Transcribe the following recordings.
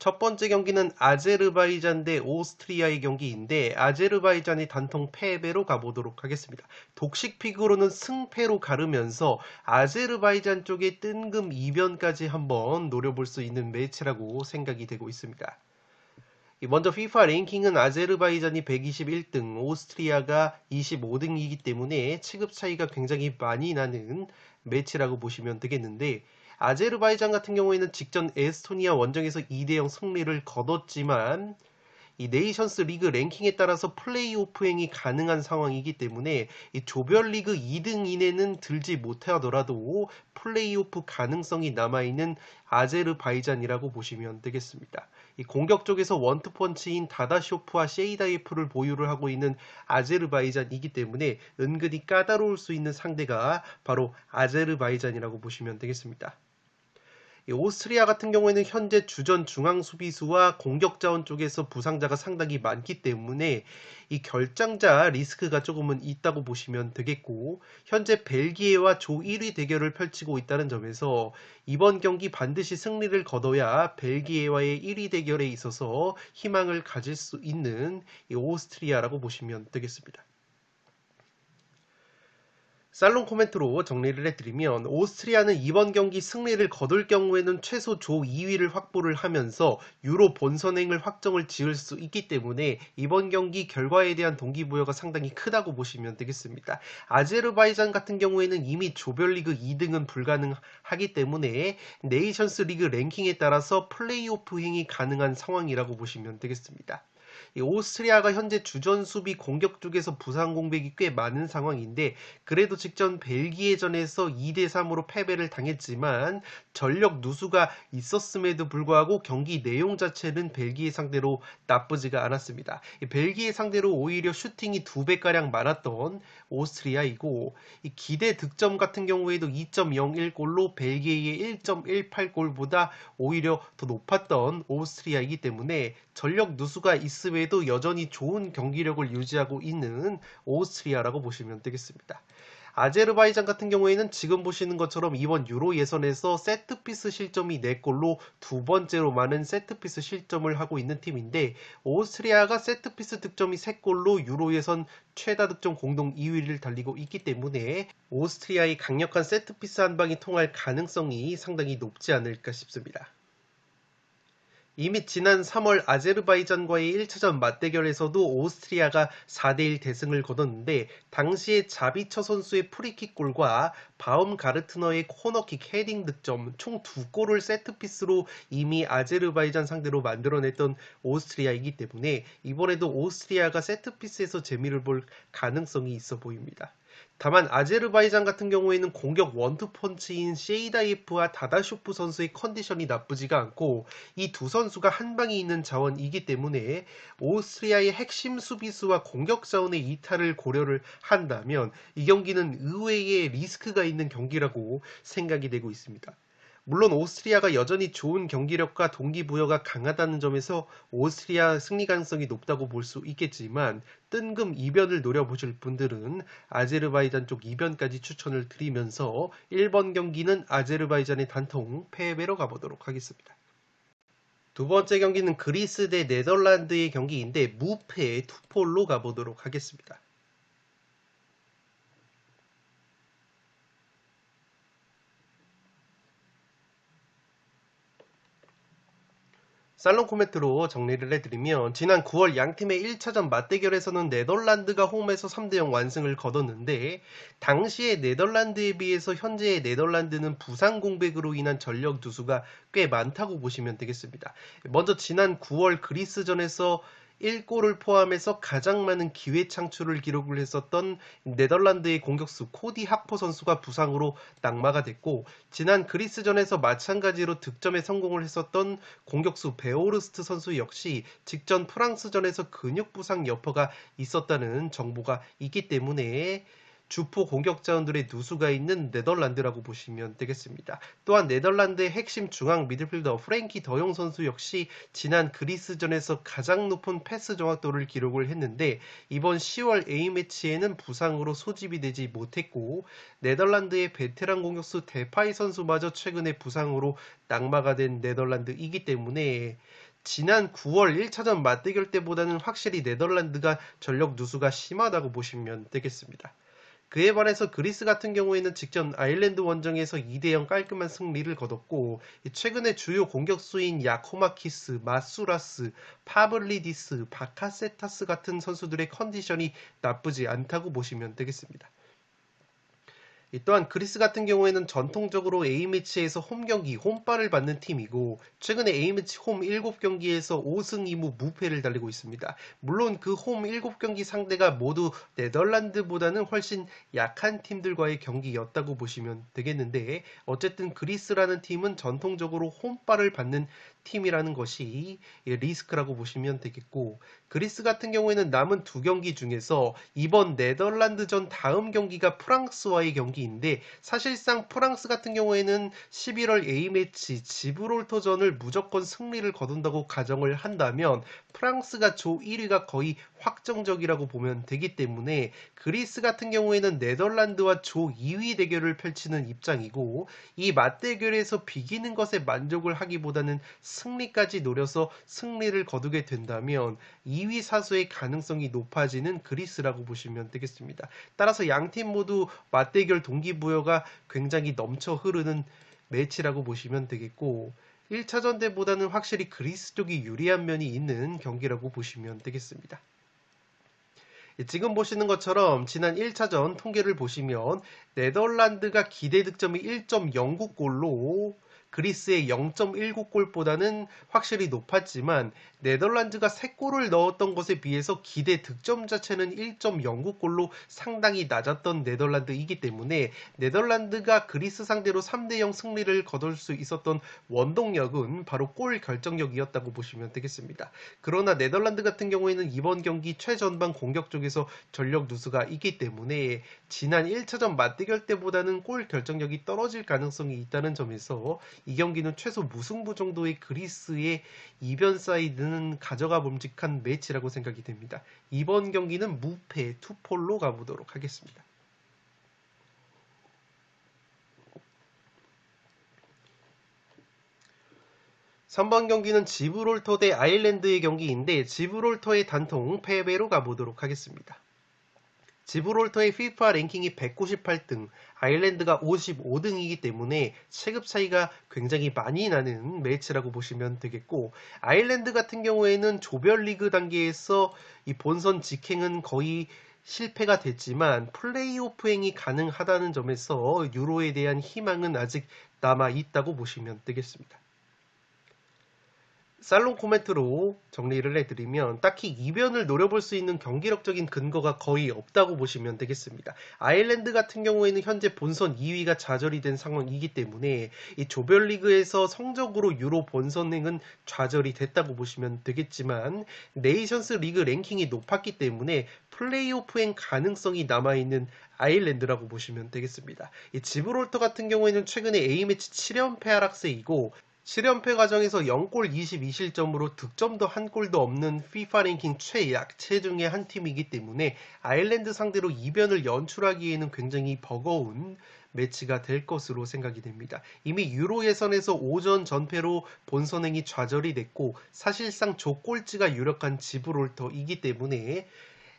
첫 번째 경기는 아제르바이잔 대 오스트리아의 경기인데 아제르바이잔이 단통 패배로 가보도록 하겠습니다. 독식픽으로는 승패로 가르면서 아제르바이잔 쪽의 뜬금 이변까지 한번 노려볼 수 있는 매치라고 생각이 되고 있습니다. 먼저 FIFA 랭킹은 아제르바이잔이 121등, 오스트리아가 25등이기 때문에 체급 차이가 굉장히 많이 나는 매치라고 보시면 되겠는데 아제르바이잔 같은 경우에는 직전 에스토니아 원정에서 2대0 승리를 거뒀지만 이 네이션스 리그 랭킹에 따라서 플레이오프행이 가능한 상황이기 때문에 이 조별리그 2등 이내는 들지 못하더라도 플레이오프 가능성이 남아있는 아제르바이잔이라고 보시면 되겠습니다. 이 공격 쪽에서 원투펀치인 다다쇼프와 셰이다예프를 보유를 하고 있는 아제르바이잔이기 때문에 은근히 까다로울 수 있는 상대가 바로 아제르바이잔이라고 보시면 되겠습니다. 오스트리아 같은 경우에는 현재 주전 중앙 수비수와 공격 자원 쪽에서 부상자가 상당히 많기 때문에 이 결장자 리스크가 조금은 있다고 보시면 되겠고 현재 벨기에와 조 1위 대결을 펼치고 있다는 점에서 이번 경기 반드시 승리를 거둬야 벨기에와의 1위 대결에 있어서 희망을 가질 수 있는 이 오스트리아라고 보시면 되겠습니다. 살롱 코멘트로 정리를 해드리면 오스트리아는 이번 경기 승리를 거둘 경우에는 최소 조 2위를 확보를 하면서 유로 본선행을 확정을 지을 수 있기 때문에 이번 경기 결과에 대한 동기부여가 상당히 크다고 보시면 되겠습니다. 아제르바이잔 같은 경우에는 이미 조별리그 2등은 불가능하기 때문에 네이션스 리그 랭킹에 따라서 플레이오프 행이 가능한 상황이라고 보시면 되겠습니다. 오스트리아가 현재 주전 수비 공격 쪽에서 부상 공백이 꽤 많은 상황인데 그래도 직전 벨기에전에서 2대3으로 패배를 당했지만 전력 누수가 있었음에도 불구하고 경기 내용 자체는 벨기에 상대로 나쁘지가 않았습니다. 벨기에 상대로 오히려 슈팅이 2배가량 많았던 오스트리아이고 이 기대 득점 같은 경우에도 2.01골로 벨기에의 1.18골보다 오히려 더 높았던 오스트리아이기 때문에 전력 누수가 있음에도 여전히 좋은 경기력을 유지하고 있는 오스트리아라고 보시면 되겠습니다. 아제르바이잔 같은 경우에는 지금 보시는 것처럼 이번 유로 예선에서 세트피스 실점이 4골로 두 번째로 많은 세트피스 실점을 하고 있는 팀인데 오스트리아가 세트피스 득점이 3골로 유로 예선 최다 득점 공동 2위를 달리고 있기 때문에 오스트리아의 강력한 세트피스 한 방이 통할 가능성이 상당히 높지 않을까 싶습니다. 이미 지난 3월 아제르바이잔과의 1차전 맞대결에서도 오스트리아가 4대1 대승을 거뒀는데 당시에 자비처 선수의 프리킥골과 바움가르트너의 코너킥 헤딩 득점 총 2골을 세트피스로 이미 아제르바이잔 상대로 만들어냈던 오스트리아이기 때문에 이번에도 오스트리아가 세트피스에서 재미를 볼 가능성이 있어 보입니다. 다만 아제르바이잔 같은 경우에는 공격 원투펀치인 셰이다예프와 다다쇼프 선수의 컨디션이 나쁘지가 않고 이 두 선수가 한 방에 있는 자원이기 때문에 오스트리아의 핵심 수비수와 공격 자원의 이탈을 고려를 한다면 이 경기는 의외의 리스크가 있는 경기라고 생각이 되고 있습니다. 물론 오스트리아가 여전히 좋은 경기력과 동기부여가 강하다는 점에서 오스트리아 승리 가능성이 높다고 볼 수 있겠지만 뜬금 이변을 노려보실 분들은 아제르바이잔 쪽 이변까지 추천을 드리면서 1번 경기는 아제르바이잔의 단통 패배로 가보도록 하겠습니다. 두 번째 경기는 그리스 대 네덜란드의 경기인데 무패 투폴로 가보도록 하겠습니다. 살롱 코멘트로 정리를 해드리면 지난 9월 양팀의 1차전 맞대결에서는 네덜란드가 홈에서 3대0 완승을 거뒀는데 당시의 네덜란드에 비해서 현재의 네덜란드는 부상 공백으로 인한 전력 누수가 꽤 많다고 보시면 되겠습니다. 먼저 지난 9월 그리스전에서 1골을 포함해서 가장 많은 기회 창출을 기록을 했었던 네덜란드의 공격수 코디 하퍼 선수가 부상으로 낙마가 됐고 지난 그리스전에서 마찬가지로 득점에 성공을 했었던 공격수 베오르스트 선수 역시 직전 프랑스전에서 근육 부상 여파가 있었다는 정보가 있기 때문에 주포 공격 자원들의 누수가 있는 네덜란드라고 보시면 되겠습니다. 또한 네덜란드의 핵심 중앙 미드필더 프랭키 더용 선수 역시 지난 그리스전에서 가장 높은 패스 정확도를 기록을 했는데 이번 10월 A매치에는 부상으로 소집이 되지 못했고 네덜란드의 베테랑 공격수 데파이 선수마저 최근에 부상으로 낙마가 된 네덜란드이기 때문에 지난 9월 1차전 맞대결 때보다는 확실히 네덜란드가 전력 누수가 심하다고 보시면 되겠습니다. 그에 반해서 그리스 같은 경우에는 직전 아일랜드 원정에서 2대0 깔끔한 승리를 거뒀고 최근에 주요 공격수인 야코마키스, 마수라스, 파블리디스, 바카세타스 같은 선수들의 컨디션이 나쁘지 않다고 보시면 되겠습니다. 또한 그리스 같은 경우에는 전통적으로 A매치에서 홈경기, 홈빨을 받는 팀이고 최근에 A매치 홈 7경기에서 5승 2무 무패를 달리고 있습니다. 물론 그 홈 7경기 상대가 모두 네덜란드보다는 훨씬 약한 팀들과의 경기였다고 보시면 되겠는데 어쨌든 그리스라는 팀은 전통적으로 홈빨을 받는 팀이라는 것이 리스크라고 보시면 되겠고 그리스 같은 경우에는 남은 두 경기 중에서 이번 네덜란드전 다음 경기가 프랑스와의 경기인데 사실상 프랑스 같은 경우에는 11월 A매치 지브롤터전을 무조건 승리를 거둔다고 가정을 한다면 프랑스가 조 1위가 거의 확정적이라고 보면 되기 때문에 그리스 같은 경우에는 네덜란드와 조 2위 대결을 펼치는 입장이고 이 맞대결에서 비기는 것에 만족을 하기보다는 승리까지 노려서 승리를 거두게 된다면 2위 사수의 가능성이 높아지는 그리스라고 보시면 되겠습니다. 따라서 양팀 모두 맞대결 동기부여가 굉장히 넘쳐 흐르는 매치라고 보시면 되겠고 1차전 때보다는 확실히 그리스 쪽이 유리한 면이 있는 경기라고 보시면 되겠습니다. 지금 보시는 것처럼 지난 1차전 통계를 보시면 네덜란드가 기대 득점이 1.09골로 그리스의 0.19골보다는 확실히 높았지만 네덜란드가 3골을 넣었던 것에 비해서 기대 득점 자체는 1.09골로 상당히 낮았던 네덜란드이기 때문에 네덜란드가 그리스 상대로 3대0 승리를 거둘 수 있었던 원동력은 바로 골 결정력이었다고 보시면 되겠습니다. 그러나 네덜란드 같은 경우에는 이번 경기 최전방 공격 쪽에서 전력 누수가 있기 때문에 지난 1차전 맞대결 때보다는 골 결정력이 떨어질 가능성이 있다는 점에서 이 경기는 최소 무승부 정도의 그리스의 이변 사이드는 가져가 봄직한 매치라고 생각이 됩니다. 이번 경기는 무패 투폴로 가보도록 하겠습니다. 3번 경기는 지브롤터 대 아일랜드의 경기인데 지브롤터의 단통 패배로 가보도록 하겠습니다. 지브롤터의 FIFA 랭킹이 198등, 아일랜드가 55등이기 때문에 체급 차이가 굉장히 많이 나는 매치라고 보시면 되겠고 아일랜드 같은 경우에는 조별리그 단계에서 이 본선 직행은 거의 실패가 됐지만 플레이오프행이 가능하다는 점에서 유로에 대한 희망은 아직 남아있다고 보시면 되겠습니다. 살롱 코멘트로 정리를 해드리면 딱히 이변을 노려볼 수 있는 경기력적인 근거가 거의 없다고 보시면 되겠습니다. 아일랜드 같은 경우에는 현재 본선 2위가 좌절이 된 상황이기 때문에 이 조별리그에서 성적으로 유로 본선행은 좌절이 됐다고 보시면 되겠지만 네이션스 리그 랭킹이 높았기 때문에 플레이오프행 가능성이 남아있는 아일랜드라고 보시면 되겠습니다. 이 지브롤터 같은 경우에는 최근에 A매치 7연패 하락세이고 7연패 과정에서 0골 22실점으로 득점도 한 골도 없는 FIFA 랭킹 최약체 중의 한 팀이기 때문에 아일랜드 상대로 이변을 연출하기에는 굉장히 버거운 매치가 될 것으로 생각이 됩니다. 이미 유로 예선에서 5전 전패로 본선행이 좌절이 됐고 사실상 조꼴찌가 유력한 지브롤터이기 때문에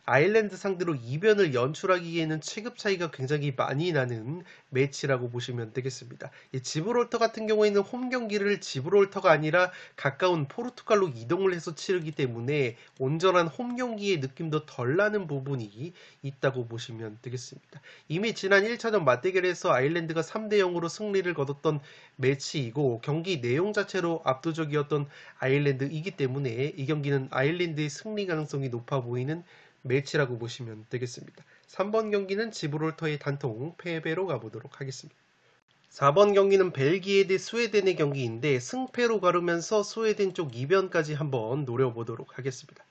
아일랜드 상대로 이변을 연출하기에는 체급 차이가 굉장히 많이 나는 매치라고 보시면 되겠습니다. 이 지브롤터 같은 경우에는 홈 경기를 지브롤터가 아니라 가까운 포르투갈로 이동을 해서 치르기 때문에 온전한 홈 경기의 느낌도 덜 나는 부분이 있다고 보시면 되겠습니다. 이미 지난 1차전 맞대결에서 아일랜드가 3대0으로 승리를 거뒀던 매치이고 경기 내용 자체로 압도적이었던 아일랜드이기 때문에 이 경기는 아일랜드의 승리 가능성이 높아 보이는 매치라고 보시면 되겠습니다. 3번 경기는 지브롤터의 단통 패배로 가보도록 하겠습니다. 4번 경기는 벨기에 대 스웨덴의 경기인데 승패로 가르면서 스웨덴 쪽 이변까지 한번 노려보도록 하겠습니다.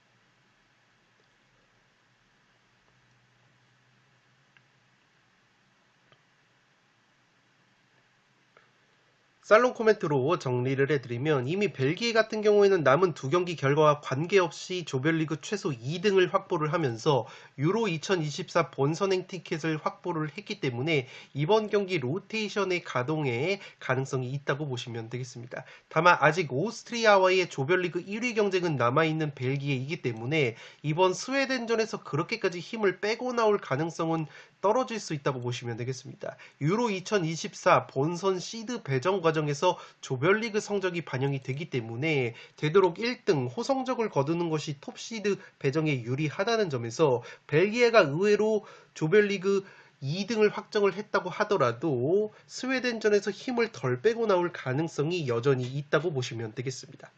살롱 코멘트로 정리를 해드리면 이미 벨기에 같은 경우에는 남은 두 경기 결과와 관계없이 조별리그 최소 2등을 확보를 하면서 유로 2024 본선행 티켓을 확보를 했기 때문에 이번 경기 로테이션의 가동에 가능성이 있다고 보시면 되겠습니다. 다만 아직 오스트리아와의 조별리그 1위 경쟁은 남아있는 벨기에이기 때문에 이번 스웨덴전에서 그렇게까지 힘을 빼고 나올 가능성은 떨어질 수 있다고 보시면 되겠습니다. 유로 2024 본선 시드 배정 과정에서 조별리그 성적이 반영이 되기 때문에 되도록 1등 호성적을 거두는 것이 톱시드 배정에 유리하다는 점에서 벨기에가 의외로 조별리그 2등을 확정을 했다고 하더라도 스웨덴전에서 힘을 덜 빼고 나올 가능성이 여전히 있다고 보시면 되겠습니다.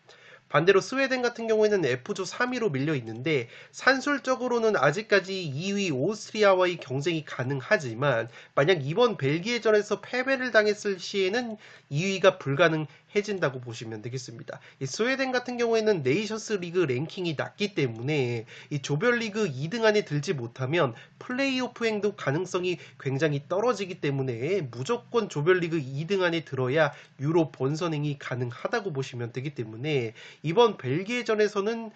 반대로 스웨덴 같은 경우에는 F조 3위로 밀려 있는데 산술적으로는 아직까지 2위 오스트리아와의 경쟁이 가능하지만 만약 이번 벨기에전에서 패배를 당했을 시에는 2위가 불가능해진다고 보시면 되겠습니다. 이 스웨덴 같은 경우에는 네이션스 리그 랭킹이 낮기 때문에 이 조별리그 2등 안에 들지 못하면 플레이오프행도 가능성이 굉장히 떨어지기 때문에 무조건 조별리그 2등 안에 들어야 유로 본선행이 가능하다고 보시면 되기 때문에 이번 벨기에전에서는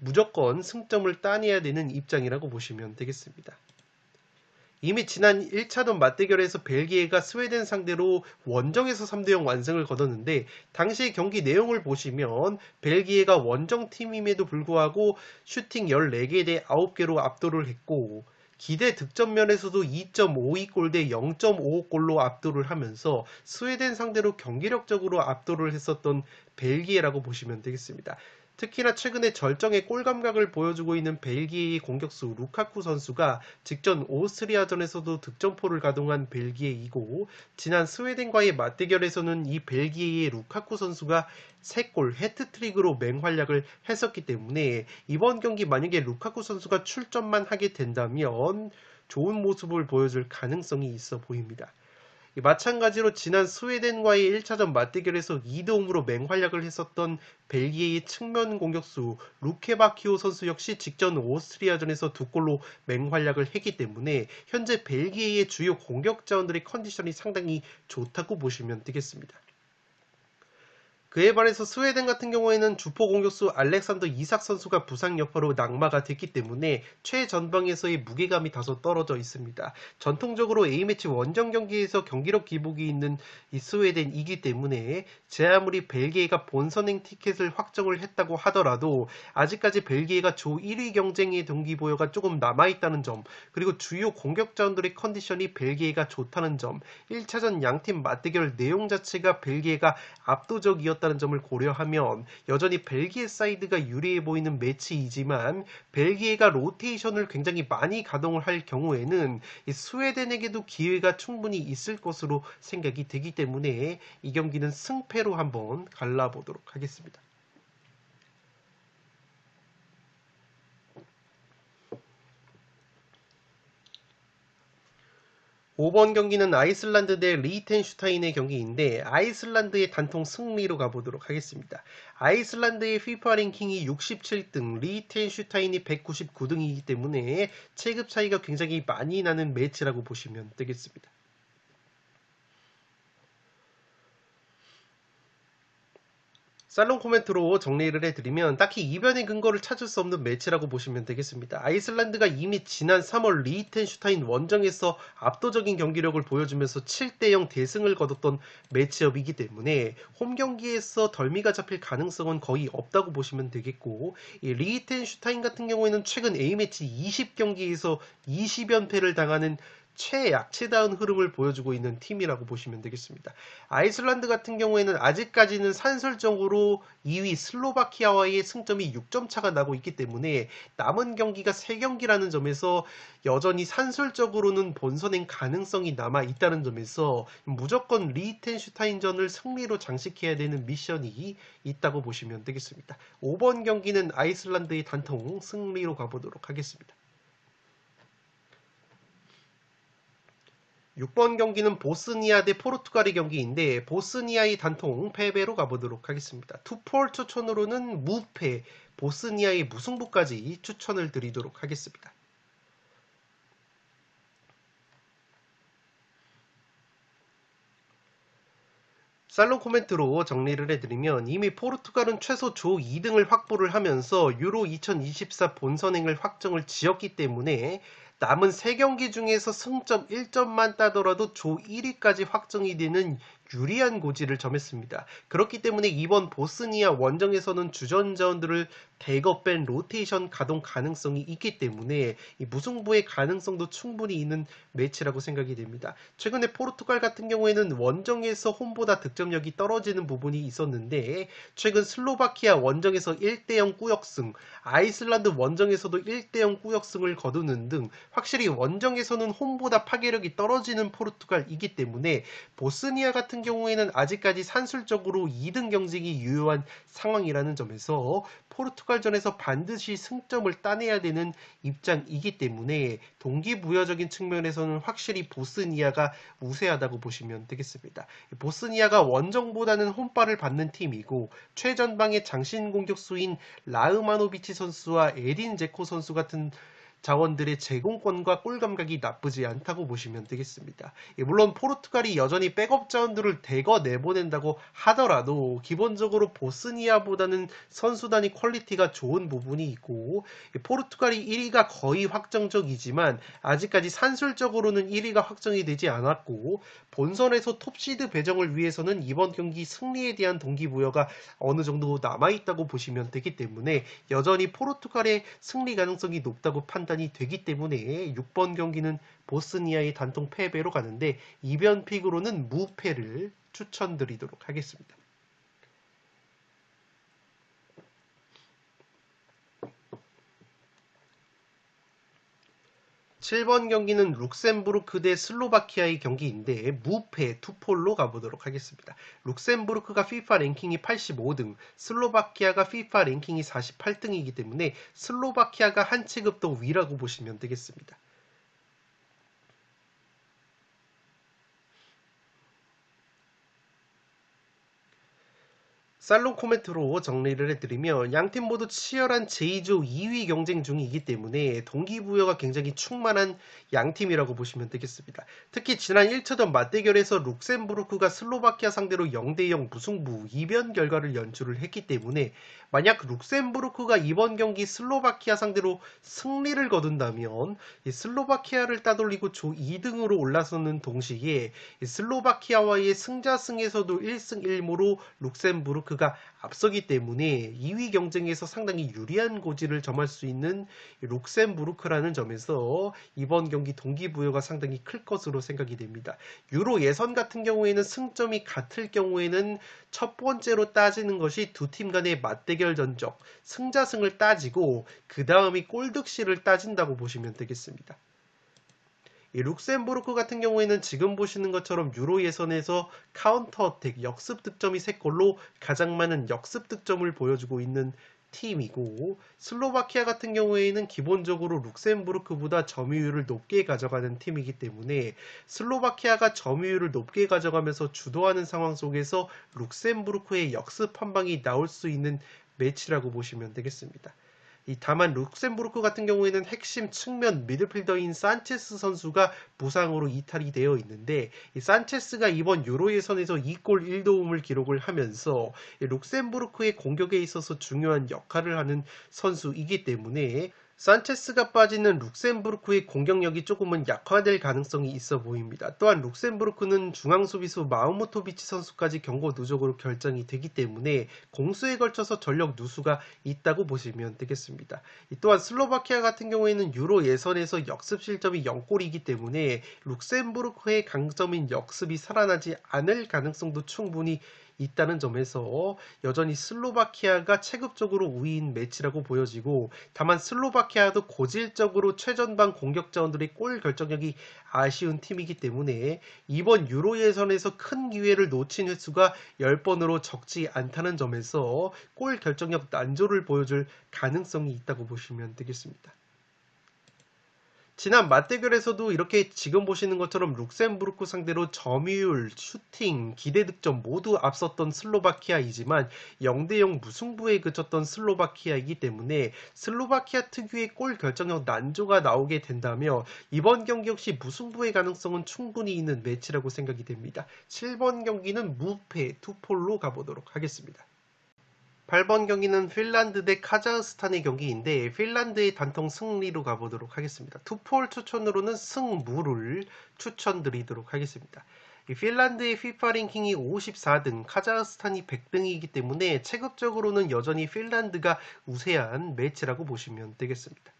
무조건 승점을 따내야 되는 입장이라고 보시면 되겠습니다. 이미 지난 1차전 맞대결에서 벨기에가 스웨덴 상대로 원정에서 3대0 완승을 거뒀는데 당시 경기 내용을 보시면 벨기에가 원정팀임에도 불구하고 슈팅 14개 대 9개로 압도를 했고 기대 득점면에서도 2.52골 대 0.55골로 압도를 하면서 스웨덴 상대로 경기력적으로 압도를 했었던 벨기에라고 보시면 되겠습니다. 특히나 최근에 절정의 골 감각을 보여주고 있는 벨기에의 공격수 루카쿠 선수가 직전 오스트리아전에서도 득점포를 가동한 벨기에이고 지난 스웨덴과의 맞대결에서는 이 벨기에의 루카쿠 선수가 3골 해트트릭으로 맹활약을 했었기 때문에 이번 경기 만약에 루카쿠 선수가 출전만 하게 된다면 좋은 모습을 보여줄 가능성이 있어 보입니다. 마찬가지로 지난 스웨덴과의 1차전 맞대결에서 2대0으로 맹활약을 했었던 벨기에의 측면 공격수 루케바키오 선수 역시 직전 오스트리아전에서 2골로 맹활약을 했기 때문에 현재 벨기에의 주요 공격 자원들의 컨디션이 상당히 좋다고 보시면 되겠습니다. 그에 반해서 스웨덴 같은 경우에는 주포 공격수 알렉산더 이삭 선수가 부상 여파로 낙마가 됐기 때문에 최전방에서의 무게감이 다소 떨어져 있습니다. 전통적으로 A매치 원정 경기에서 경기력 기복이 있는 이 스웨덴이기 때문에 제 아무리 벨기에가 본선행 티켓을 확정을 했다고 하더라도 아직까지 벨기에가 조 1위 경쟁의 동기부여가 조금 남아있다는 점, 그리고 주요 공격 자원들의 컨디션이 벨기에가 좋다는 점, 1차전 양팀 맞대결 내용 자체가 벨기에가 압도적이었다는 점을 고려하면 여전히 벨기에 사이드가 유리해 보이는 매치이지만 벨기에가 로테이션을 굉장히 많이 가동을 할 경우에는 스웨덴에게도 기회가 충분히 있을 것으로 생각이 되기 때문에 이 경기는 승패로 한번 갈라보도록 하겠습니다. 5번 경기는 아이슬란드 대 리히텐슈타인의 경기인데 아이슬란드의 단통 승리로 가보도록 하겠습니다. 아이슬란드의 FIFA 랭킹이 67등, 리히텐슈타인이 199등이기 때문에 체급 차이가 굉장히 많이 나는 매치라고 보시면 되겠습니다. 살롱 코멘트로 정리를 해드리면 딱히 이변의 근거를 찾을 수 없는 매치라고 보시면 되겠습니다. 아이슬란드가 이미 지난 3월 리히텐슈타인 원정에서 압도적인 경기력을 보여주면서 7대0 대승을 거뒀던 매치업이기 때문에 홈 경기에서 덜미가 잡힐 가능성은 거의 없다고 보시면 되겠고 이 리히텐슈타인 같은 경우에는 최근 A매치 20경기에서 20연패를 당하는 최약체다운 흐름을 보여주고 있는 팀이라고 보시면 되겠습니다. 아이슬란드 같은 경우에는 아직까지는 산술적으로 2위 슬로바키아와의 승점이 6점 차가 나고 있기 때문에 남은 경기가 3경기라는 점에서 여전히 산술적으로는 본선행 가능성이 남아 있다는 점에서 무조건 리히텐슈타인전을 승리로 장식해야 되는 미션이 있다고 보시면 되겠습니다. 5번 경기는 아이슬란드의 단통 승리로 가보도록 하겠습니다. 6번 경기는 보스니아 대 포르투갈의 경기인데 보스니아의 단통 패배로 가보도록 하겠습니다. 투폴 추천으로는 무패, 보스니아의 무승부까지 추천을 드리도록 하겠습니다. 살롱 코멘트로 정리를 해드리면 이미 포르투갈은 최소 조 2등을 확보를 하면서 유로 2024 본선행을 확정을 지었기 때문에 남은 3경기 중에서 승점 1점만 따더라도 조 1위까지 확정이 되는 유리한 고지를 점했습니다. 그렇기 때문에 이번 보스니아 원정에서는 주전자원들을 대거 뺀 로테이션 가동 가능성이 있기 때문에 이 무승부의 가능성도 충분히 있는 매치라고 생각이 됩니다. 최근에 포르투갈 같은 경우에는 원정에서 홈보다 득점력이 떨어지는 부분이 있었는데 최근 슬로바키아 원정에서 1대0 꾸역승, 아이슬란드 원정에서도 1대0 꾸역승을 거두는 등 확실히 원정에서는 홈보다 파괴력이 떨어지는 포르투갈이기 때문에 보스니아 같은 경우에는 아직까지 산술적으로 2등 경쟁이 유효한 상황이라는 점에서 포르투갈전에서 반드시 승점을 따내야 되는 입장이기 때문에 동기부여적인 측면에서는 확실히 보스니아가 우세하다고 보시면 되겠습니다. 보스니아가 원정보다는 홈발을 받는 팀이고 최전방의 장신 공격수인 라흐마노비치 선수와 에딘 제코 선수 같은 자원들의 제공권과 골 감각이 나쁘지 않다고 보시면 되겠습니다. 물론 포르투갈이 여전히 백업 자원들을 대거 내보낸다고 하더라도 기본적으로 보스니아보다는 선수단이 퀄리티가 좋은 부분이 있고 포르투갈이 1위가 거의 확정적이지만 아직까지 산술적으로는 1위가 확정이 되지 않았고 본선에서 톱시드 배정을 위해서는 이번 경기 승리에 대한 동기부여가 어느 정도 남아있다고 보시면 되기 때문에 여전히 포르투갈의 승리 가능성이 높다고 판단이 되기 때문에 6번 경기는 보스니아의 단통 패배로 가는데 이변 픽으로는 무패를 추천드리도록 하겠습니다. 7번 경기는 룩셈부르크 대 슬로바키아의 경기인데 무패 투폴로 가보도록 하겠습니다. 룩셈부르크가 FIFA 랭킹이 85등, 슬로바키아가 FIFA 랭킹이 48등이기 때문에 슬로바키아가 한 체급 더 위라고 보시면 되겠습니다. 살롱 코멘트로 정리를 해드리면 양팀 모두 치열한 제2조 2위 경쟁 중이기 때문에 동기부여가 굉장히 충만한 양팀이라고 보시면 되겠습니다. 특히 지난 1차전 맞대결에서 룩셈부르크가 슬로바키아 상대로 0대0 무승부 이변 결과를 연출을 했기 때문에 만약 룩셈부르크가 이번 경기 슬로바키아 상대로 승리를 거둔다면 슬로바키아를 따돌리고 조 2등으로 올라서는 동시에 슬로바키아와의 승자승에서도 1승 1무로 룩셈부르크가 앞서기 때문에 2위 경쟁에서 상당히 유리한 고지를 점할 수 있는 룩셈부르크라는 점에서 이번 경기 동기부여가 상당히 클 것으로 생각이 됩니다. 유로 예선 같은 경우에는 승점이 같을 경우에는 첫 번째로 따지는 것이 두 팀 간의 맞대결 전적, 승자승을 따지고 그 다음이 골득실을 따진다고 보시면 되겠습니다. 이 룩셈부르크 같은 경우에는 지금 보시는 것처럼 유로 예선에서 카운터 어택, 역습 득점이 3골로 가장 많은 역습 득점을 보여주고 있는 팀이고 슬로바키아 같은 경우에는 기본적으로 룩셈부르크보다 점유율을 높게 가져가는 팀이기 때문에 슬로바키아가 점유율을 높게 가져가면서 주도하는 상황 속에서 룩셈부르크의 역습 한 방이 나올 수 있는 매치라고 보시면 되겠습니다. 다만 룩셈부르크 같은 경우에는 핵심 측면 미드필더인 산체스 선수가 부상으로 이탈이 되어 있는데 이 산체스가 이번 유로 예선에서 2골 1도움을 기록을 하면서 룩셈부르크의 공격에 있어서 중요한 역할을 하는 선수이기 때문에 산체스가 빠지는 룩셈부르크의 공격력이 조금은 약화될 가능성이 있어 보입니다. 또한 룩셈부르크는 중앙수비수 마우모토비치 선수까지 경고 누적으로 결정이 되기 때문에 공수에 걸쳐서 전력 누수가 있다고 보시면 되겠습니다. 또한 슬로바키아 같은 경우에는 유로 예선에서 역습 실점이 0골이기 때문에 룩셈부르크의 강점인 역습이 살아나지 않을 가능성도 충분히 있다는 점에서 여전히 슬로바키아가 체급적으로 우위인 매치라고 보여지고 다만 슬로바키아도 고질적으로 최전방 공격 자원들의 골 결정력이 아쉬운 팀이기 때문에 이번 유로 예선에서 큰 기회를 놓친 횟수가 10번으로 적지 않다는 점에서 골 결정력 난조를 보여줄 가능성이 있다고 보시면 되겠습니다. 지난 맞대결에서도 이렇게 지금 보시는 것처럼 룩셈부르크 상대로 점유율, 슈팅, 기대 득점 모두 앞섰던 슬로바키아이지만 0대0 무승부에 그쳤던 슬로바키아이기 때문에 슬로바키아 특유의 골 결정력 난조가 나오게 된다며 이번 경기 역시 무승부의 가능성은 충분히 있는 매치라고 생각이 됩니다. 7번 경기는 무패 투폴로 가보도록 하겠습니다. 8번 경기는 핀란드 대 카자흐스탄의 경기인데 핀란드의 단통 승리로 가보도록 하겠습니다. 투폴 추천으로는 승무를 추천드리도록 하겠습니다. 이 핀란드의 FIFA 랭킹이 54등, 카자흐스탄이 100등이기 때문에 체급적으로는 여전히 핀란드가 우세한 매치라고 보시면 되겠습니다.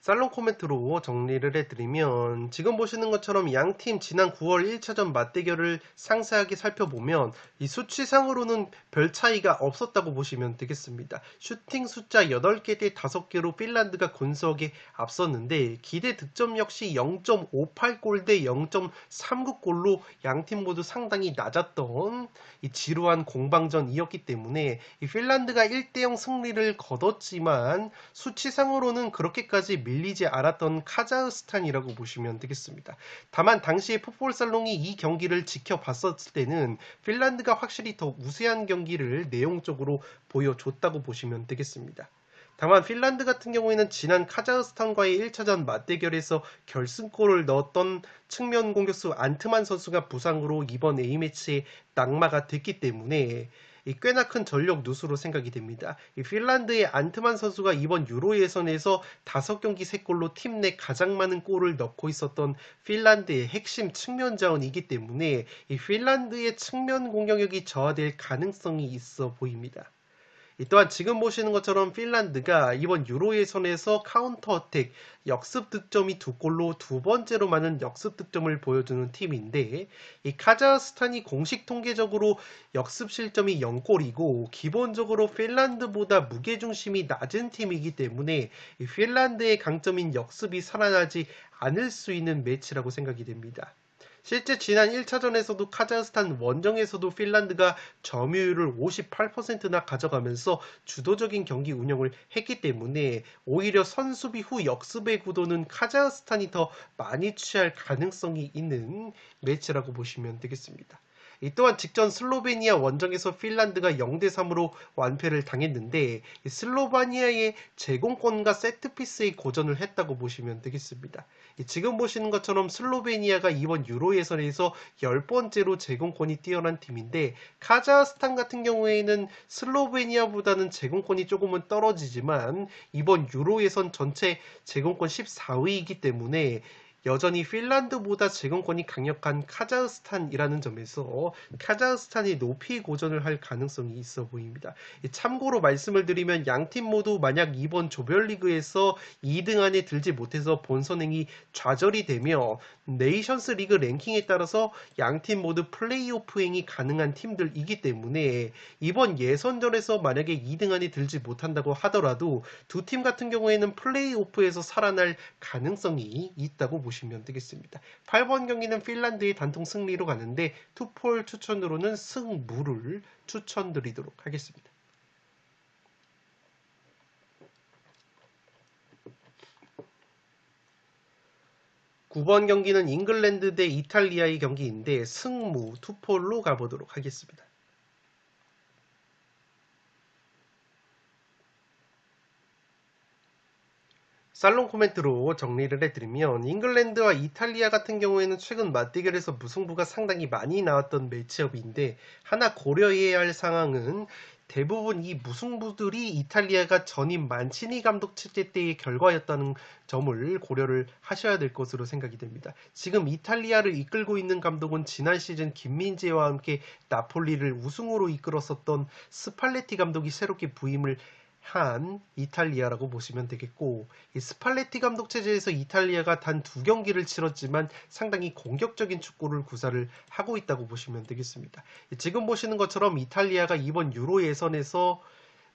살롱 코멘트로 정리를 해드리면 지금 보시는 것처럼 양팀 지난 9월 1차전 맞대결을 상세하게 살펴보면 이 수치상으로는 별 차이가 없었다고 보시면 되겠습니다. 슈팅 숫자 8개 대 5개로 핀란드가 건수하게 앞섰는데 기대 득점 역시 0.58골 대 0.39골로 양팀 모두 상당히 낮았던 이 지루한 공방전이었기 때문에 이 핀란드가 1대0 승리를 거뒀지만 수치상으로는 그렇게까지 밀리지 않았던 카자흐스탄이라고 보시면 되겠습니다. 다만 당시에 풋볼살롱이 이 경기를 지켜봤었을 때는 핀란드가 확실히 더 우세한 경기를 내용적으로 보여줬다고 보시면 되겠습니다. 다만 핀란드 같은 경우에는 지난 카자흐스탄과의 1차전 맞대결에서 결승골을 넣었던 측면 공격수 안트만 선수가 부상으로 이번 A매치에 낙마가 됐기 때문에 꽤나 큰 전력 누수로 생각이 됩니다. 이 핀란드의 안트만 선수가 이번 유로 예선에서 5경기 3골로 팀 내 가장 많은 골을 넣고 있었던 핀란드의 핵심 측면 자원이기 때문에 이 핀란드의 측면 공격력이 저하될 가능성이 있어 보입니다. 또한 지금 보시는 것처럼 핀란드가 이번 유로 예선에서 카운터 어택 역습 득점이 2골로 두 번째로 많은 역습 득점을 보여주는 팀인데 이 카자흐스탄이 공식 통계적으로 역습 실점이 0골이고 기본적으로 핀란드보다 무게중심이 낮은 팀이기 때문에 이 핀란드의 강점인 역습이 살아나지 않을 수 있는 매치라고 생각이 됩니다. 실제 지난 1차전에서도 카자흐스탄 원정에서도 핀란드가 점유율을 58%나 가져가면서 주도적인 경기 운영을 했기 때문에 오히려 선수비 후 역습의 구도는 카자흐스탄이 더 많이 취할 가능성이 있는 매치라고 보시면 되겠습니다. 또한 직전 슬로베니아 원정에서 핀란드가 0대3으로 완패를 당했는데 슬로바니아의 제공권과 세트피스의 고전을 했다고 보시면 되겠습니다. 지금 보시는 것처럼 슬로베니아가 이번 유로 예선에서 10번째로 제공권이 뛰어난 팀인데 카자흐스탄 같은 경우에는 슬로베니아보다는 제공권이 조금은 떨어지지만 이번 유로 예선 전체 제공권 14위이기 때문에 여전히 핀란드보다 제공권이 강력한 카자흐스탄이라는 점에서 카자흐스탄이 높이 고전을 할 가능성이 있어 보입니다. 참고로 말씀을 드리면 양팀 모두 만약 이번 조별리그에서 2등 안에 들지 못해서 본선행이 좌절이 되며 네이션스 리그 랭킹에 따라서 양팀 모두 플레이오프행이 가능한 팀들이기 때문에 이번 예선전에서 만약에 2등 안에 들지 못한다고 하더라도 두 팀 같은 경우에는 플레이오프에서 살아날 가능성이 있다고 보시면 되겠습니다. 8번 경기는 핀란드의 단통 승리로 가는데 투폴 추천으로는 승무를 추천드리도록 하겠습니다. 9번 경기는 잉글랜드 대 이탈리아의 경기인데 승무 투폴로 가보도록 하겠습니다. 살롱 코멘트로 정리를 해드리면 잉글랜드와 이탈리아 같은 경우에는 최근 맞대결에서 무승부가 상당히 많이 나왔던 매치업인데 하나 고려해야 할 상황은 대부분 이 무승부들이 이탈리아가 전임 만치니 감독 체제 때의 결과였다는 점을 고려를 하셔야 될 것으로 생각이 됩니다. 지금 이탈리아를 이끌고 있는 감독은 지난 시즌 김민재와 함께 나폴리를 우승으로 이끌었었던 스팔레티 감독이 새롭게 부임을 한 이탈리아라고 보시면 되겠고 이 스팔레티 감독 체제에서 이탈리아가 단 2경기를 치렀지만 상당히 공격적인 축구를 구사를 하고 있다고 보시면 되겠습니다. 지금 보시는 것처럼 이탈리아가 이번 유로 예선에서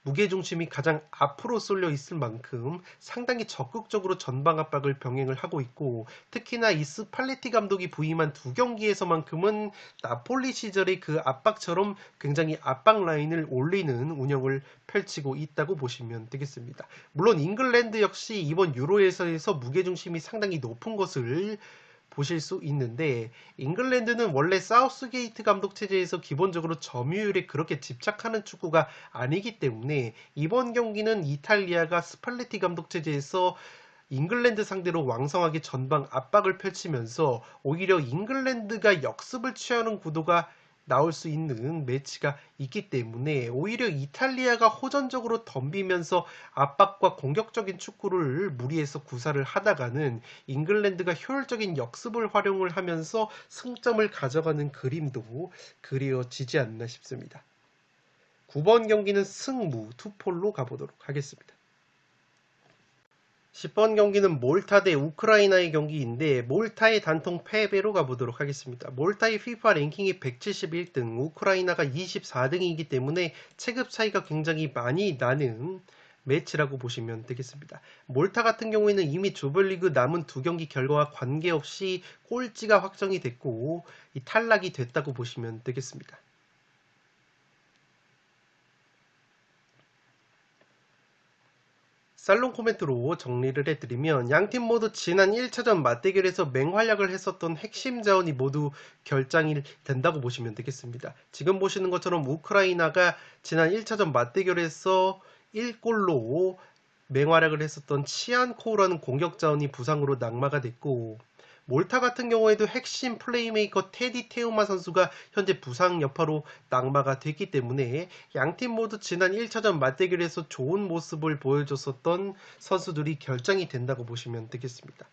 무게중심이 가장 앞으로 쏠려 있을 만큼 상당히 적극적으로 전방 압박을 병행을 하고 있고, 특히나 이 스팔레티 감독이 부임한 두 경기에서만큼은 나폴리 시절의 그 압박처럼 굉장히 압박 라인을 올리는 운영을 펼치고 있다고 보시면 되겠습니다. 물론 잉글랜드 역시 이번 유로에서 무게중심이 상당히 높은 것을 보실 수 있는데, 잉글랜드는 원래 사우스게이트 감독 체제에서 기본적으로 점유율에 그렇게 집착하는 축구가 아니기 때문에 이번 경기는 이탈리아가 스팔레티 감독 체제에서 잉글랜드 상대로 왕성하게 전방 압박을 펼치면서 오히려 잉글랜드가 역습을 취하는 구도가 나올 수 있는 매치가 있기 때문에 오히려 이탈리아가 호전적으로 덤비면서 압박과 공격적인 축구를 무리해서 구사를 하다가는 잉글랜드가 효율적인 역습을 활용을 하면서 승점을 가져가는 그림도 그려지지 않나 싶습니다. 9번 경기는 승무 투폴로 가보도록 하겠습니다. 10번 경기는 몰타 대 우크라이나의 경기인데 몰타의 단통 패배로 가보도록 하겠습니다. 몰타의 FIFA 랭킹이 171등, 우크라이나가 24등이기 때문에 체급 차이가 굉장히 많이 나는 매치라고 보시면 되겠습니다. 몰타 같은 경우에는 이미 조별리그 남은 두 경기 결과와 관계없이 꼴찌가 확정이 됐고 탈락이 됐다고 보시면 되겠습니다. 살롱 코멘트로 정리를 해드리면 양팀 모두 지난 1차전 맞대결에서 맹활약을 했었던 핵심 자원이 모두 결장이 된다고 보시면 되겠습니다. 지금 보시는 것처럼 우크라이나가 지난 1차전 맞대결에서 1골로 맹활약을 했었던 치안코우라는 공격 자원이 부상으로 낙마가 됐고, 몰타 같은 경우에도 핵심 플레이메이커 테디 테우마 선수가 현재 부상 여파로 낙마가 됐기 때문에 양팀 모두 지난 1차전 맞대결에서 좋은 모습을 보여줬었던 선수들이 결장이 된다고 보시면 되겠습니다.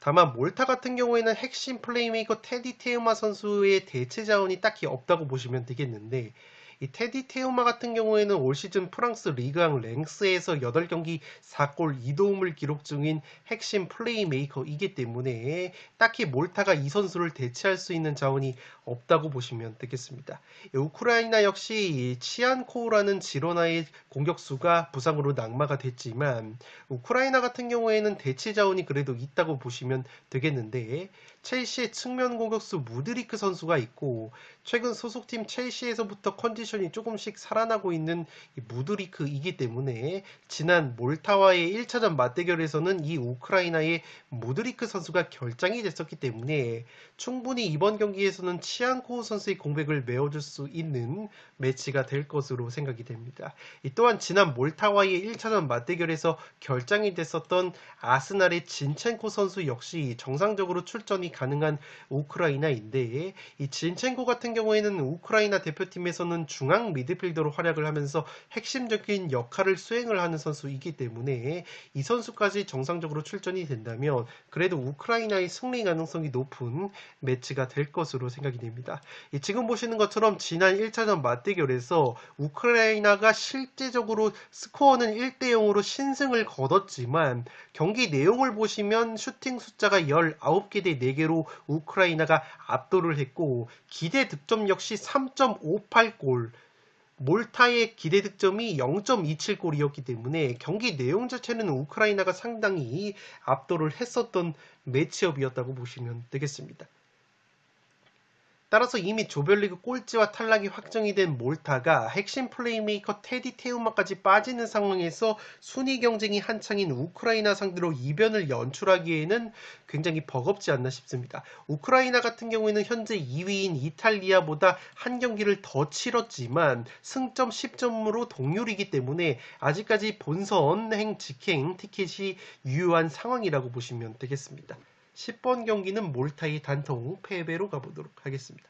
다만 몰타 같은 경우에는 핵심 플레이메이커 테디 테우마 선수의 대체 자원이 딱히 없다고 보시면 되겠는데, 이 테디 테우마 같은 경우에는 올 시즌 프랑스 리그앙 랭스에서 8경기 4골 2도움을 기록 중인 핵심 플레이메이커이기 때문에 딱히 몰타가 이 선수를 대체할 수 있는 자원이 없다고 보시면 되겠습니다. 우크라이나 역시 치안코우라는 지로나의 공격수가 부상으로 낙마가 됐지만 우크라이나 같은 경우에는 대체 자원이 그래도 있다고 보시면 되겠는데, 첼시의 측면 공격수 무드리크 선수가 있고 최근 소속팀 첼시에서부터 컨디션이 조금씩 살아나고 있는 이 무드리크이기 때문에 지난 몰타와의 1차전 맞대결에서는 이 우크라이나의 무드리크 선수가 결장이 됐었기 때문에 충분히 이번 경기에서는 치안코우 선수의 공백을 메워줄 수 있는 매치가 될 것으로 생각이 됩니다. 또한 지난 몰타와의 1차전 맞대결에서 결장이 됐었던 아스날의 진첸코 선수 역시 정상적으로 출전이 가능한 우크라이나인데, 이 진첸코 같은 경우에는 우크라이나 대표팀에서는 중앙 미드필더로 활약을 하면서 핵심적인 역할을 수행을 하는 선수이기 때문에 이 선수까지 정상적으로 출전이 된다면 그래도 우크라이나의 승리 가능성이 높은 매치가 될 것으로 생각이 됩니다. 지금 보시는 것처럼 지난 1차전 맞대결에서 우크라이나가 실제적으로 스코어는 1대0으로 신승을 거뒀지만 경기 내용을 보시면 슈팅 숫자가 19개 대 4개로 우크라이나가 압도를 했고 기대 득점 역시 3.58골, 몰타의 기대 득점이 0.27골이었기 때문에 경기 내용 자체는 우크라이나가 상당히 압도를 했었던 매치업이었다고 보시면 되겠습니다. 따라서 이미 조별리그 꼴찌와 탈락이 확정이 된 몰타가 핵심 플레이메이커 테디 테우마까지 빠지는 상황에서 순위 경쟁이 한창인 우크라이나 상대로 이변을 연출하기에는 굉장히 버겁지 않나 싶습니다. 우크라이나 같은 경우에는 현재 2위인 이탈리아보다 한 경기를 더 치렀지만 승점 10점으로 동률이기 때문에 아직까지 본선 직행 티켓이 유효한 상황이라고 보시면 되겠습니다. 10번 경기는 몰타의 단통 패배로 가보도록 하겠습니다.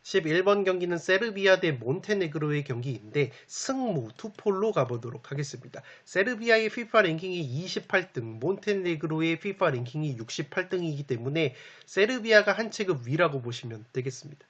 11번 경기는 세르비아 대 몬테네그로의 경기인데 승무 투폴로 가보도록 하겠습니다. 세르비아의 FIFA 랭킹이 28등, 몬테네그로의 FIFA 랭킹이 68등이기 때문에 세르비아가 한 체급 위라고 보시면 되겠습니다.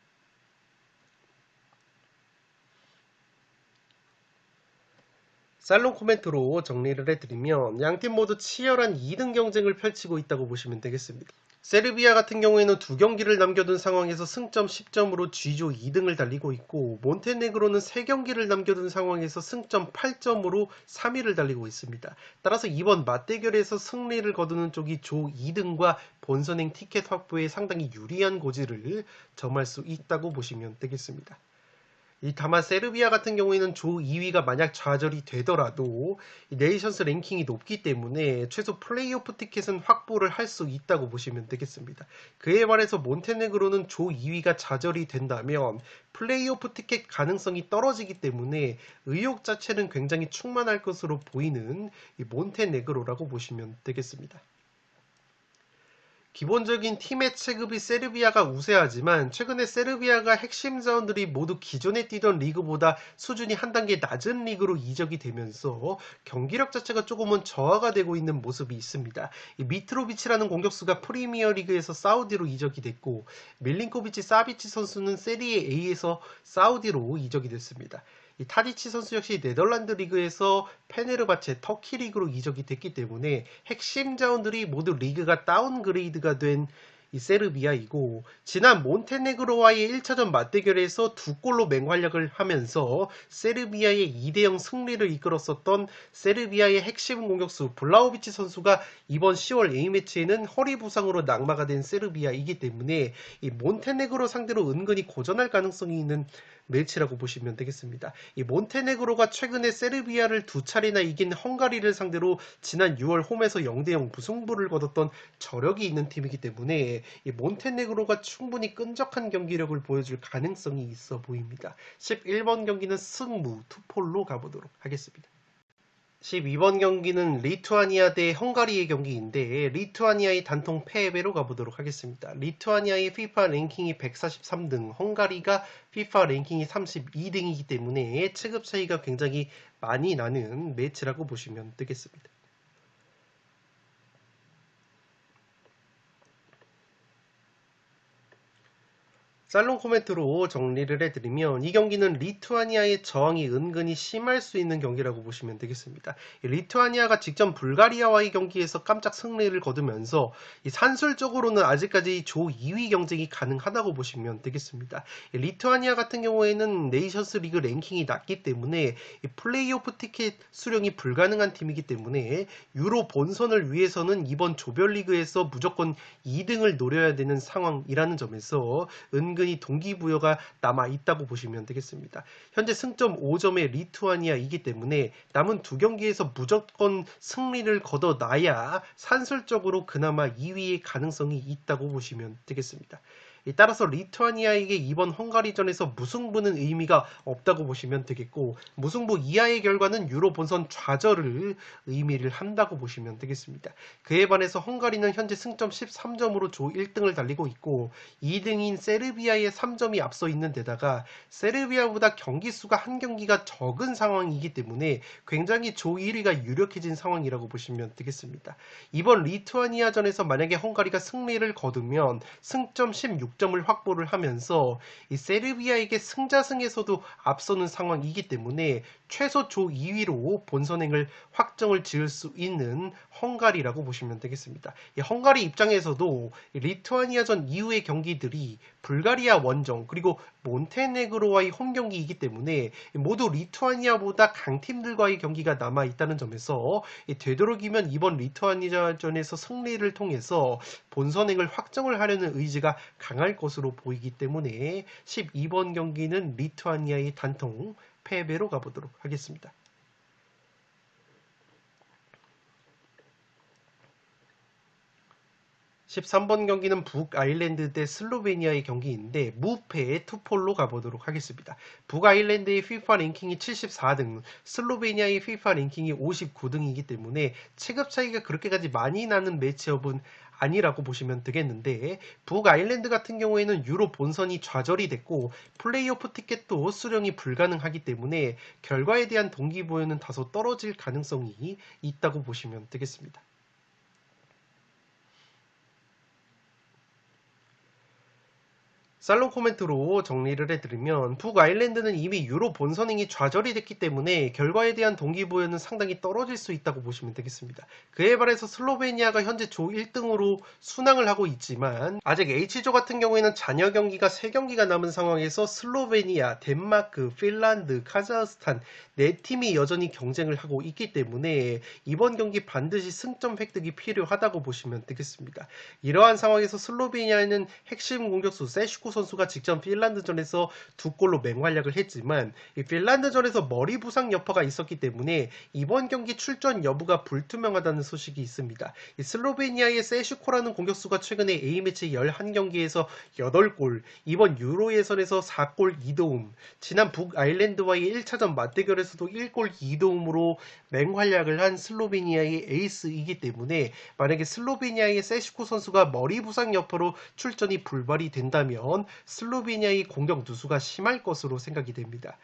살롱 코멘트로 정리를 해드리면 양팀 모두 치열한 2등 경쟁을 펼치고 있다고 보시면 되겠습니다. 세르비아 같은 경우에는 두 경기를 남겨둔 상황에서 승점 10점으로 G조 2등을 달리고 있고, 몬테네그로는 세 경기를 남겨둔 상황에서 승점 8점으로 3위를 달리고 있습니다. 따라서 이번 맞대결에서 승리를 거두는 쪽이 조 2등과 본선행 티켓 확보에 상당히 유리한 고지를 점할 수 있다고 보시면 되겠습니다. 다만 세르비아 같은 경우에는 조 2위가 만약 좌절이 되더라도 네이션스 랭킹이 높기 때문에 최소 플레이오프 티켓은 확보를 할 수 있다고 보시면 되겠습니다. 그에 반해서 몬테네그로는 조 2위가 좌절이 된다면 플레이오프 티켓 가능성이 떨어지기 때문에 의욕 자체는 굉장히 충만할 것으로 보이는 이 몬테네그로라고 보시면 되겠습니다. 기본적인 팀의 체급이 세르비아가 우세하지만 최근에 세르비아가 핵심 자원들이 모두 기존에 뛰던 리그보다 수준이 한 단계 낮은 리그로 이적이 되면서 경기력 자체가 조금은 저하가 되고 있는 모습이 있습니다. 이 미트로비치라는 공격수가 프리미어 리그에서 사우디로 이적이 됐고, 밀린코비치 사비치 선수는 세리에 A에서 사우디로 이적이 됐습니다. 이 타디치 선수 역시 네덜란드 리그에서 페네르바체 터키 리그로 이적이 됐기 때문에 핵심 자원들이 모두 리그가 다운그레이드가 된 이 세르비아이고, 지난 몬테네그로와의 1차전 맞대결에서 두 골로 맹활약을 하면서 세르비아의 2대0 승리를 이끌었었던 세르비아의 핵심 공격수 블라우비치 선수가 이번 10월 A매치에는 허리 부상으로 낙마가 된 세르비아이기 때문에 이 몬테네그로 상대로 은근히 고전할 가능성이 있는 매치라고 보시면 되겠습니다. 이 몬테네그로가 최근에 세르비아를 두 차례나 이긴 헝가리를 상대로 지난 6월 홈에서 0대0 무승부를 거뒀던 저력이 있는 팀이기 때문에 이 몬테네그로가 충분히 끈적한 경기력을 보여줄 가능성이 있어 보입니다. 11번 경기는 승무 투폴로 가보도록 하겠습니다. 12번 경기는 리투아니아 대 헝가리의 경기인데 리투아니아의 단통 패배로 가보도록 하겠습니다. 리투아니아의 FIFA 랭킹이 143등, 헝가리가 FIFA 랭킹이 32등이기 때문에 체급 차이가 굉장히 많이 나는 매치라고 보시면 되겠습니다. 살롱 코멘트로 정리를 해드리면 이 경기는 리투아니아의 저항이 은근히 심할 수 있는 경기라고 보시면 되겠습니다. 리투아니아가 직전 불가리아와의 경기에서 깜짝 승리를 거두면서 산술적으로는 아직까지 조 2위 경쟁이 가능하다고 보시면 되겠습니다. 리투아니아 같은 경우에는 네이션스 리그 랭킹이 낮기 때문에 플레이오프 티켓 수령이 불가능한 팀이기 때문에 유로 본선을 위해서는 이번 조별리그에서 무조건 2등을 노려야 되는 상황이라는 점에서 은근히 동기부여가 남아있다고 보시면 되겠습니다. 현재 승점 5점의 리투아니아이기 때문에 남은 두 경기에서 무조건 승리를 거둬놔야 산술적으로 그나마 2위의 가능성이 있다고 보시면 되겠습니다. 따라서 리투아니아에게 이번 헝가리전에서 무승부는 의미가 없다고 보시면 되겠고, 무승부 이하의 결과는 유로 본선 좌절을 의미를 한다고 보시면 되겠습니다. 그에 반해서 헝가리는 현재 승점 13점으로 조 1등을 달리고 있고 2등인 세르비아의 3점이 앞서 있는 데다가 세르비아보다 경기 수가 한 경기가 적은 상황이기 때문에 굉장히 조 1위가 유력해진 상황이라고 보시면 되겠습니다. 이번 리투아니아전에서 만약에 헝가리가 승리를 거두면 승점 16점을 확보를 하면서 이 세르비아에게 승자승에서도 앞서는 상황이기 때문에 최소 조 2위로 본선행을 확정을 지을 수 있는 헝가리라고 보시면 되겠습니다. 이 헝가리 입장에서도 리투아니아전 이후의 경기들이 불가리아 원정 그리고 몬테네그로와의 홈 경기이기 때문에 모두 리투아니아보다 강팀들과의 경기가 남아있다는 점에서 되도록이면 이번 리투아니아전에서 승리를 통해서 본선행을 확정을 하려는 의지가 강할 것으로 보이기 때문에 12번 경기는 리투아니아의 단통 패배로 가보도록 하겠습니다. 13번 경기는 북아일랜드 대 슬로베니아의 경기인데 무패의 투폴로 가보도록 하겠습니다. 북아일랜드의 FIFA 랭킹이 74등, 슬로베니아의 FIFA 랭킹이 59등이기 때문에 체급 차이가 그렇게까지 많이 나는 매치업은 아니라고 보시면 되겠는데, 북아일랜드 같은 경우에는 유로 본선이 좌절이 됐고 플레이오프 티켓도 수령이 불가능하기 때문에 결과에 대한 동기부여는 다소 떨어질 가능성이 있다고 보시면 되겠습니다. 살롱 코멘트로 정리를 해드리면 북아일랜드는 이미 유로 본선행이 좌절이 됐기 때문에 결과에 대한 동기부여는 상당히 떨어질 수 있다고 보시면 되겠습니다. 그에 반해서 슬로베니아가 현재 조 1등으로 순항을 하고 있지만 아직 H조 같은 경우에는 잔여 경기가 3경기가 남은 상황에서 슬로베니아, 덴마크, 핀란드, 카자흐스탄 4팀이 여전히 경쟁을 하고 있기 때문에 이번 경기 반드시 승점 획득이 필요하다고 보시면 되겠습니다. 이러한 상황에서 슬로베니아는 핵심 공격수 세슈코 선수가 직전 핀란드전에서 2골로 맹활약을 했지만 이 핀란드전에서 머리 부상 여파가 있었기 때문에 이번 경기 출전 여부가 불투명하다는 소식이 있습니다. 이 슬로베니아의 세슈코라는 공격수가 최근에 A매치 11경기에서 8골, 이번 유로 예선에서 4골 2도움, 지난 북아일랜드와의 1차전 맞대결에서도 1골 2도움으로 맹활약을 한 슬로베니아의 에이스이기 때문에 만약에 슬로베니아의 세슈코 선수가 머리 부상 여파로 출전이 불발이 된다면 슬로베니아의 공격 누수가 심할 것으로 생각이 됩니다.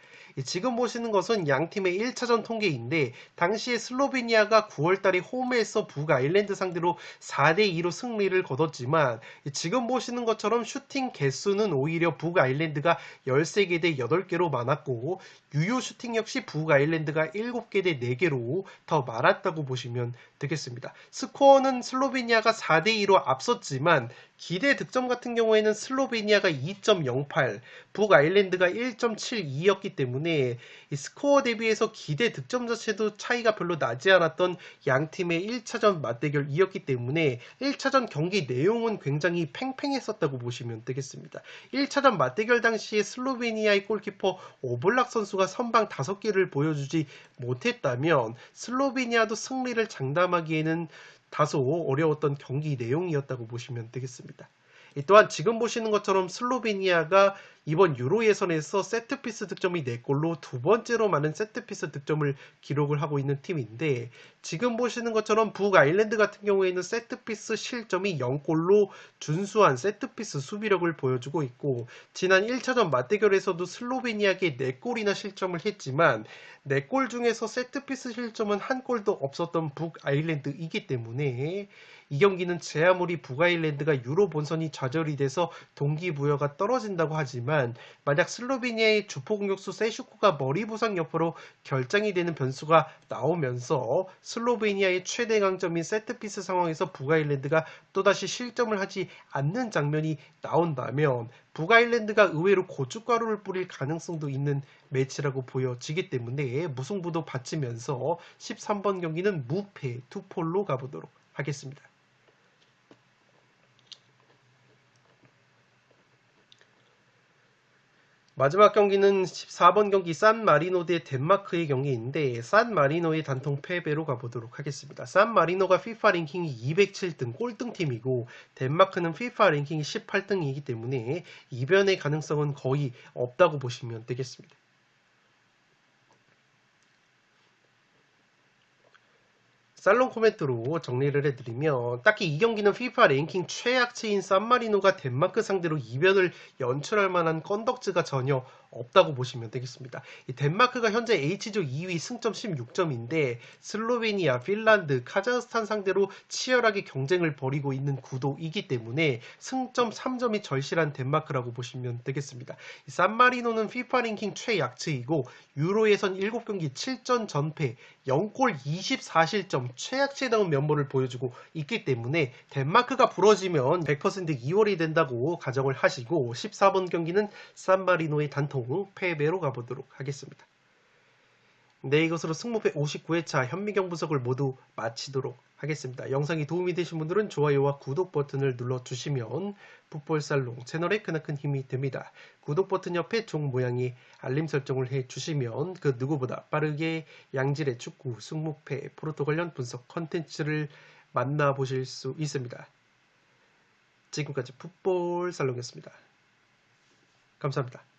지금 보시는 것은 양팀의 1차전 통계인데 당시에 슬로베니아가 9월달에 홈에서 북아일랜드 상대로 4대2로 승리를 거뒀지만 지금 보시는 것처럼 슈팅 개수는 오히려 북아일랜드가 13개 대 8개로 많았고 유효 슈팅 역시 북아일랜드가 7개 대 4개로 더 많았다고 보시면 되겠습니다. 스코어는 슬로베니아가 4대2로 앞섰지만 기대 득점 같은 경우에는 슬로베니아가 2.08, 북아일랜드가 1.72였기 때문에 이 스코어 대비해서 기대 득점 자체도 차이가 별로 나지 않았던 양팀의 1차전 맞대결이었기 때문에 1차전 경기 내용은 굉장히 팽팽했었다고 보시면 되겠습니다. 1차전 맞대결 당시에 슬로베니아의 골키퍼 오블락 선수가 선방 5개를 보여주지 못했다면 슬로베니아도 승리를 장담하기에는 다소 어려웠던 경기 내용이었다고 보시면 되겠습니다. 또한 지금 보시는 것처럼 슬로베니아가 이번 유로 예선에서 세트피스 득점이 4골로 두 번째로 많은 세트피스 득점을 기록을 하고 있는 팀인데 지금 보시는 것처럼 북아일랜드 같은 경우에는 세트피스 실점이 0골로 준수한 세트피스 수비력을 보여주고 있고 지난 1차전 맞대결에서도 슬로베니아에게 4골이나 실점을 했지만 4골 중에서 세트피스 실점은 1골도 없었던 북아일랜드이기 때문에 이 경기는 제 아무리 북아일랜드가 유로 본선이 좌절이 돼서 동기부여가 떨어진다고 하지만 만약 슬로베니아의 주포 공격수 세슈코가 머리 부상 여파로 결장이 되는 변수가 나오면서 슬로베니아의 최대 강점인 세트피스 상황에서 북아일랜드가 또다시 실점을 하지 않는 장면이 나온다면 북아일랜드가 의외로 고춧가루를 뿌릴 가능성도 있는 매치라고 보여지기 때문에 무승부도 받치면서 13번 경기는 무패 투폴로 가보도록 하겠습니다. 마지막 경기는 14번 경기 산마리노 대 덴마크의 경기인데 산마리노의 단통 패배로 가보도록 하겠습니다. 산마리노가 FIFA 랭킹이 207등 꼴등팀이고 덴마크는 FIFA 랭킹이 18등이기 때문에 이변의 가능성은 거의 없다고 보시면 되겠습니다. 살롱 코멘트로 정리를 해드리면 딱히 이 경기는 FIFA 랭킹 최악체인 산마리노가 덴마크 상대로 이변을 연출할 만한 건덕지가 전혀 없다고 보시면 되겠습니다. 이 덴마크가 현재 H조 2위 승점 16점인데 슬로베니아, 핀란드, 카자흐스탄 상대로 치열하게 경쟁을 벌이고 있는 구도이기 때문에 승점 3점이 절실한 덴마크라고 보시면 되겠습니다. 이 산마리노는 FIFA 랭킹 최약체이고 유로 예선 7경기 7전 전패, 0골 24실점 최악체다운 면모를 보여주고 있기 때문에 덴마크가 부러지면 100% 2월이 된다고 가정을 하시고 14번 경기는 산마리노의 단통 패배로 가보도록 하겠습니다. 네, 이것으로 승무패 59회차 현미경 분석을 모두 마치도록 하겠습니다. 영상이 도움이 되신 분들은 좋아요와 구독 버튼을 눌러주시면 풋볼살롱 채널에 크나큰 힘이 됩니다. 구독 버튼 옆에 종 모양의 알림 설정을 해주시면 그 누구보다 빠르게 양질의 축구, 승무패, 프로토 관련 분석 컨텐츠를 만나보실 수 있습니다. 지금까지 풋볼살롱이었습니다. 감사합니다.